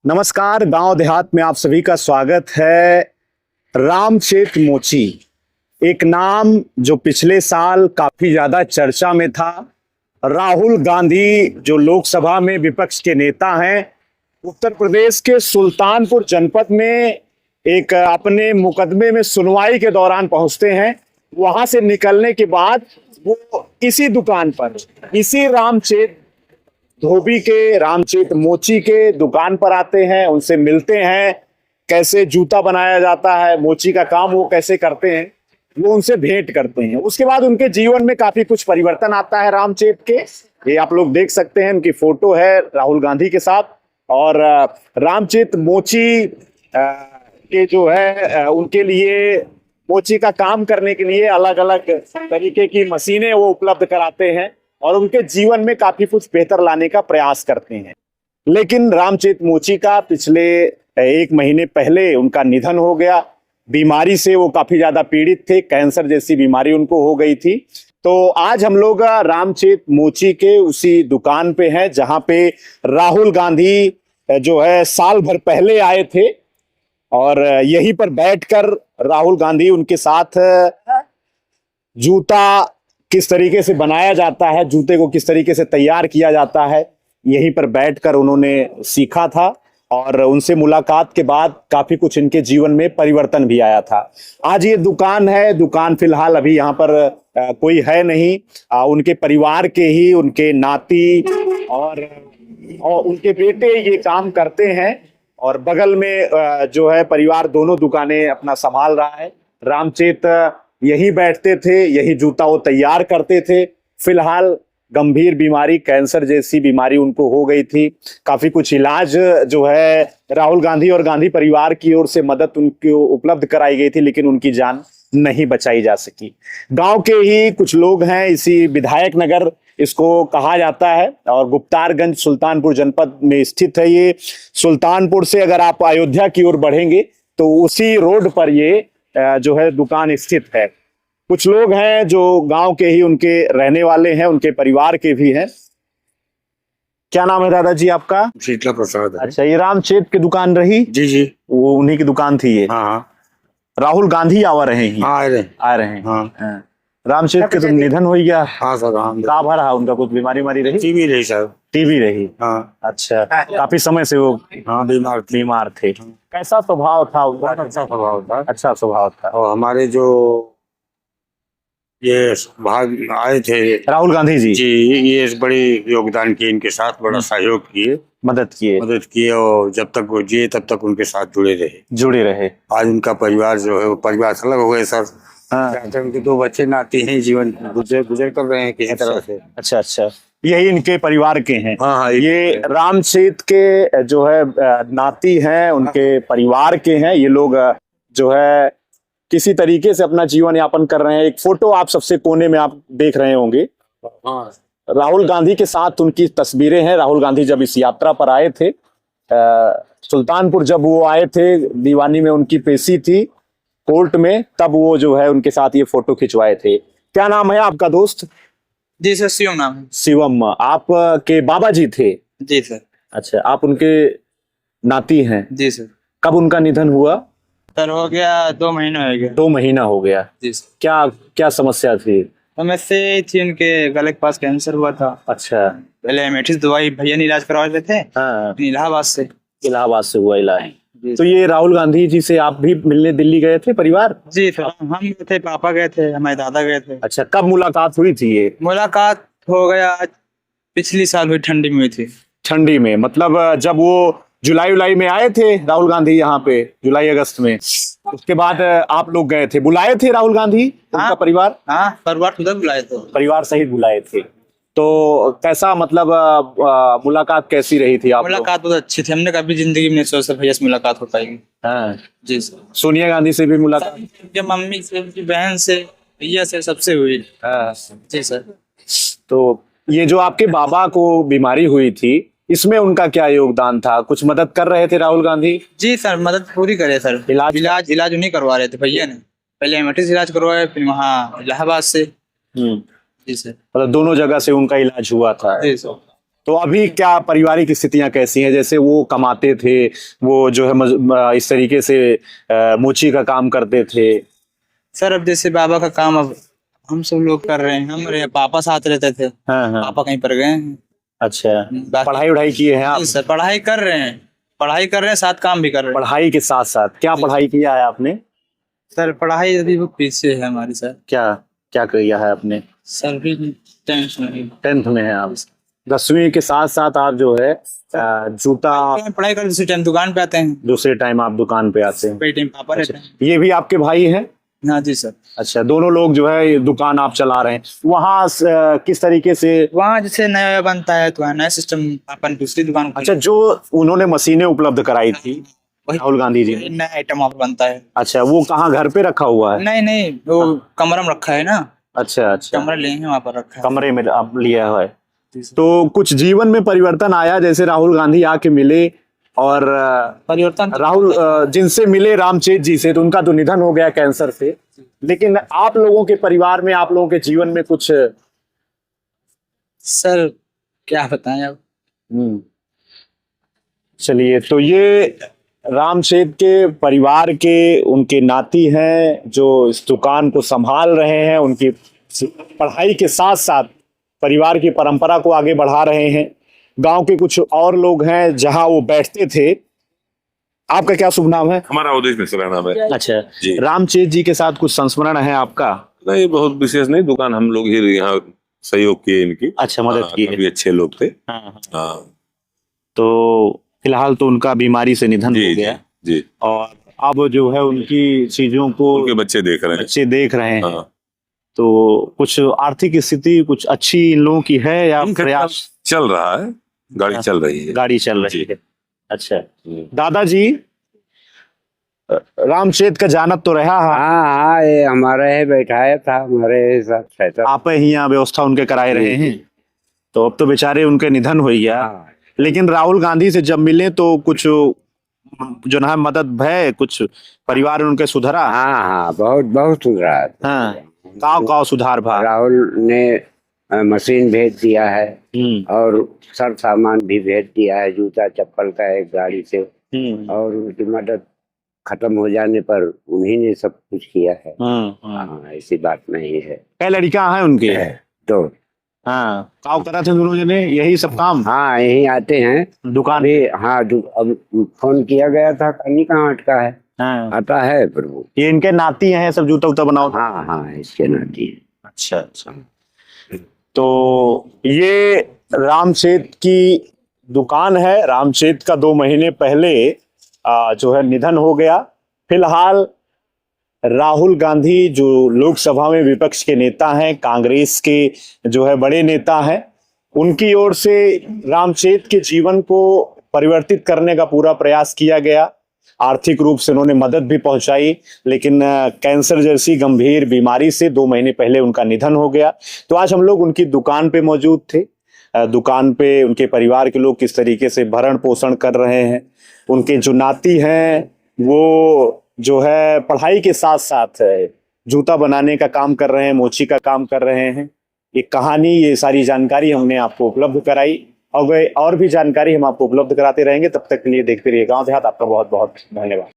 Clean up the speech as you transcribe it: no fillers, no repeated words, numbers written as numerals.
नमस्कार। गांव देहात में आप सभी का स्वागत है। रामचेत मोची एक नाम जो पिछले साल काफी ज्यादा चर्चा में था। राहुल गांधी जो लोकसभा में विपक्ष के नेता हैं, उत्तर प्रदेश के सुल्तानपुर जनपद में एक अपने मुकदमे में सुनवाई के दौरान पहुंचते हैं। वहां से निकलने के बाद वो इसी दुकान पर, इसी रामचेत धोबी के, रामचेत मोची के दुकान पर आते हैं, उनसे मिलते हैं, कैसे जूता बनाया जाता है, मोची का काम वो कैसे करते हैं, वो उनसे भेंट करते हैं। उसके बाद उनके जीवन में काफी कुछ परिवर्तन आता है रामचेत के। ये आप लोग देख सकते हैं, उनकी फोटो है राहुल गांधी के साथ। और रामचेत मोची के जो है उनके लिए मोची का काम करने के लिए अलग अलग तरीके की मशीनें वो उपलब्ध कराते हैं और उनके जीवन में काफी कुछ बेहतर लाने का प्रयास करते हैं। लेकिन रामचेत मोची का पिछले एक महीने पहले उनका निधन हो गया। बीमारी से वो काफी ज्यादा पीड़ित थे, कैंसर जैसी बीमारी उनको हो गई थी। तो आज हम लोग रामचेत मोची के उसी दुकान पे हैं जहां पे राहुल गांधी जो है साल भर पहले आए थे और यहीं पर बैठकर राहुल गांधी उनके साथ जूता किस तरीके से बनाया जाता है, जूते को किस तरीके से तैयार किया जाता है, यहीं पर बैठकर उन्होंने सीखा था। और उनसे मुलाकात के बाद काफी कुछ इनके जीवन में परिवर्तन भी आया था। आज ये दुकान है, दुकान फिलहाल अभी यहाँ पर कोई है नहीं। उनके परिवार के ही उनके नाती और उनके बेटे ये काम करते हैं और बगल में जो है परिवार दोनों दुकानें अपना संभाल रहा है। रामचेत यही बैठते थे, यही जूता वो तैयार करते थे। फिलहाल गंभीर बीमारी, कैंसर जैसी बीमारी उनको हो गई थी। काफी कुछ इलाज जो है राहुल गांधी और गांधी परिवार की ओर से मदद उनको उपलब्ध कराई गई थी, लेकिन उनकी जान नहीं बचाई जा सकी। गांव के ही कुछ लोग हैं, इसी विधायक नगर इसको कहा जाता है और गुप्तारगंज सुल्तानपुर जनपद में स्थित है। ये सुल्तानपुर से अगर आप अयोध्या की ओर बढ़ेंगे तो उसी रोड पर ये जो है दुकान स्थित है। कुछ लोग हैं जो गांव के ही उनके रहने वाले हैं, उनके परिवार के भी हैं। क्या नाम है दादाजी आपका? शीतला प्रसाद है। अच्छा, ये रामचेत की दुकान रही? जी जी, वो उन्हीं की दुकान थी ये? हाँ हाँ, राहुल गांधी आ रहे हैं? हाँ आ रहे हैं। हाँ। रामचेत के तो निधन हो गया। हाँ सर, हाँ। का भरा उनका कुछ बीमारी रही? टीबी रही सर। टीबी रही? हाँ। अच्छा, काफी समय से वो हाँ बीमार थे। कैसा स्वभाव था उनका? अच्छा स्वभाव था। अच्छा स्वभाव था। और हमारे जो ये भाग आए थे राहुल गांधी जी ये बड़े योगदान किए, इनके साथ बड़ा सहयोग किए, मदद किए और जब तक वो जिए तब तक उनके साथ जुड़े रहे। आज उनका परिवार जो है वो परिवार अलग हो गए सर। हाँ। उनके 2 बच्चे नाती हैं, जीवन गुजर कर रहे हैं किसी तरह से। अच्छा अच्छा, यही इनके परिवार के हैं? हाँ हाँ, ये रामचेत के जो है नाती हैं, उनके परिवार के हैं। ये लोग जो है किसी तरीके से अपना जीवन यापन कर रहे हैं। एक फोटो आप सबसे कोने में आप देख रहे होंगे, हाँ, राहुल गांधी के साथ उनकी तस्वीरें हैं। राहुल गांधी जब इस यात्रा पर आए थे, सुल्तानपुर जब वो आए थे, दीवानी में उनकी पेशी थी कोर्ट में, तब वो जो है उनके साथ ये फोटो खिंचवाए थे। क्या नाम है आपका दोस्त? जी सर, शिवम नाम है। शिवम, आप के बाबा जी थे? जी सर। अच्छा, आप उनके नाती हैं? जी सर। कब उनका निधन हुआ? सर हो गया 2 महीना हो गया। 2 महीना हो गया? जी सर। क्या समस्या थी? समस्या थी, उनके गले के पास कैंसर हुआ था। अच्छा। पहले एमेटिस दवाई भैया ने इलाज करवा रहे थे। हाँ। इलाहाबाद से हुआ इलाज। तो ये राहुल गांधी जी से आप भी मिलने दिल्ली गए थे परिवार? जी सर, हम गए थे, पापा गए थे, हमारे दादा गए थे। अच्छा, कब मुलाकात हुई थी ये? मुलाकात हो गया पिछली साल हुई, ठंडी में हुई थी। ठंडी में मतलब जब वो जुलाई में आए थे राहुल गांधी यहाँ पे, जुलाई अगस्त में, उसके बाद आप लोग गए थे, बुलाए थे राहुल गांधी? हाँ, उनका परिवार? हाँ, परिवार खुद बुलाए थे, परिवार सहित बुलाए थे। तो कैसा मतलब मुलाकात कैसी रही थी आप? मुलाकात बहुत अच्छी थी। हमने कभी जिंदगी में नहीं सोचा भैया से मुलाकात हो पाएगी। हाँ। जी सर। सोनिया गांधी से भी मुलाकात? मम्मी से, उनकी बहन से, भैया से, सबसे हुई। हाँ। जी सर। तो ये जो आपके बाबा को बीमारी हुई थी, इसमें उनका क्या योगदान था? कुछ मदद कर रहे थे राहुल गांधी? जी सर, मदद पूरी करे सर। इलाज उन्हीं करवा रहे थे भैया ने। पहले एमेटिस इलाज करवाया, फिर वहाँ इलाहाबाद से। जी सर। मतलब दोनों जगह से उनका इलाज हुआ था? जी सर। तो अभी क्या पारिवारिक स्थितियां कैसी हैं? जैसे वो कमाते थे, वो जो है इस तरीके से मोची का काम करते थे। सर अब जैसे बाबा का काम अब हम सब लोग कर रहे हैं, हमारे पापा साथ रहते थे, हाँ हाँ। पापा कहीं पर गए हैं। अच्छा, बाकी- पढ़ाई वढ़ाई किए हैं आप? सर पढ़ाई कर रहे हैं, पढ़ाई कर रहे हैं, साथ काम भी कर रहे हैं। पढ़ाई के साथ साथ क्या पढ़ाई किया है आपने? सर पढ़ाई अभी वो पीछे है हमारी सर। क्या क्या किया है आपने? सर भी टेंशन नहीं। 10th में है आप। 10वीं के साथ साथ आप जो है जूता, पढ़ाई कर दूसरे टाइम दुकान पे आते हैं, दूसरे टाइम आप दुकान पे आते हैं। कई टाइम पापा रहते हैं। ये भी आपके भाई हैं? हाँ जी सर। अच्छा, दोनों लोग जो है ये दुकान आप चला रहे हैं। वहाँ किस तरीके से? वहाँ जैसे नया बनता है तो नया सिस्टम अपन दूसरी दुकान खोली। अच्छा, जो उन्होंने मशीनें उपलब्ध कराई थी वही राहुल गांधी जी ने। नया आइटम आप बनता है। अच्छा, वो कहाँ घर पे रखा हुआ है? नहीं नहीं, वो कमरा में रखा है ना, अच्छा अच्छा, कमरा लिए हैं वहाँ पर रखा है। कमरे में आप लिया हुआ है। तो कुछ जीवन में परिवर्तन आया, जैसे राहुल गांधी आके मिले और परिवर्तन राहुल जिनसे मिले रामचेत जी से, तो उनका तो निधन हो गया कैंसर से, लेकिन आप लोगों के परिवार में, आप लोगों के जीवन में कुछ? सर क्या बताएं अब। चलिए, तो ये रामचेत के परिवार के उनके नाती हैं जो इस दुकान को संभाल रहे हैं, उनकी पढ़ाई के साथ साथ परिवार की परंपरा को आगे बढ़ा रहे हैं। गांव के कुछ और लोग हैं जहां वो बैठते थे। आपका क्या शुभ नाम है? हमारा उद्देश्य मिश्रा नाम है। अच्छा जी। रामचेत जी के साथ कुछ संस्मरण है आपका? नहीं, बहुत विशेष नहीं, दुकान हम लोग ही यहाँ सहयोग किए इनकी। अच्छा, मदद की है। काफी अच्छे लोग थे। हाँ। हाँ। तो फिलहाल तो उनका बीमारी से निधन जी हो गया जी। और अब जो है उनकी चीजों को उनके बच्चे देख रहे हैं। बच्चे देख रहे हैं। हाँ। तो कुछ आर्थिक स्थिति कुछ अच्छी इन लोगों की है या इनका प्रयास? चल रहा है, गाड़ी चल रही है। गाड़ी चल रही जी। है। अच्छा, दादाजी रामचेत का जानत तो रहा है, हाँ हाँ, ये हमारा है, बैठाया था हमारे साथ रहता। आप ही यहाँ व्यवस्था उनके कराए रहे हैं। तो अब तो बेचारे उनके निधन हो गया। हाँ। लेकिन राहुल गांधी से जब मिले तो कुछ जो ना मदद है, कुछ परिवार उनके सुधरा? हाँ हाँ, बहुत बहुत सुधरा। हाँ, काव सुधार भा? राहुल ने मशीन भेज दिया है और सर सामान भी भेज दिया है, जूता चप्पल का एक गाड़ी से। और उनकी मदद खत्म हो जाने पर उन्हीं ने सब कुछ किया है। हाँ, ऐसी बात नहीं है। क्या लड़का है उनके? तो हाँ, काव करा थे दोनों जने यही सब काम? हाँ, यही आते हैं दुकान अभी। हाँ, अब फोन किया गया था, कहीं कहाँ अटका है। हाँ। आता है प्रभु। ये इनके नाती हैं, सब जूता उता बनाओ? हाँ हाँ, इसके नाती है। अच्छा अच्छा। तो ये रामचेत की दुकान है। रामचेत का 2 महीने पहले जो है निधन हो गया। फिलहाल राहुल गांधी जो लोकसभा में विपक्ष के नेता हैं, कांग्रेस के जो है बड़े नेता हैं, उनकी ओर से रामचेत के जीवन को परिवर्तित करने का पूरा प्रयास किया गया। आर्थिक रूप से उन्होंने मदद भी पहुंचाई, लेकिन कैंसर जैसी गंभीर बीमारी से 2 महीने पहले उनका निधन हो गया। तो आज हम लोग उनकी दुकान पे मौजूद थे। दुकान पे उनके परिवार के लोग किस तरीके से भरण पोषण कर रहे हैं। उनके जो नाती हैं वो जो है पढ़ाई के साथ साथ जूता बनाने का काम कर रहे हैं, मोची का काम कर रहे हैं। ये कहानी, ये सारी जानकारी हमने आपको उपलब्ध कराई और भी जानकारी हम आपको उपलब्ध कराते रहेंगे। तब तक के लिए देखते रहिए गांव देहात। आपका बहुत बहुत धन्यवाद।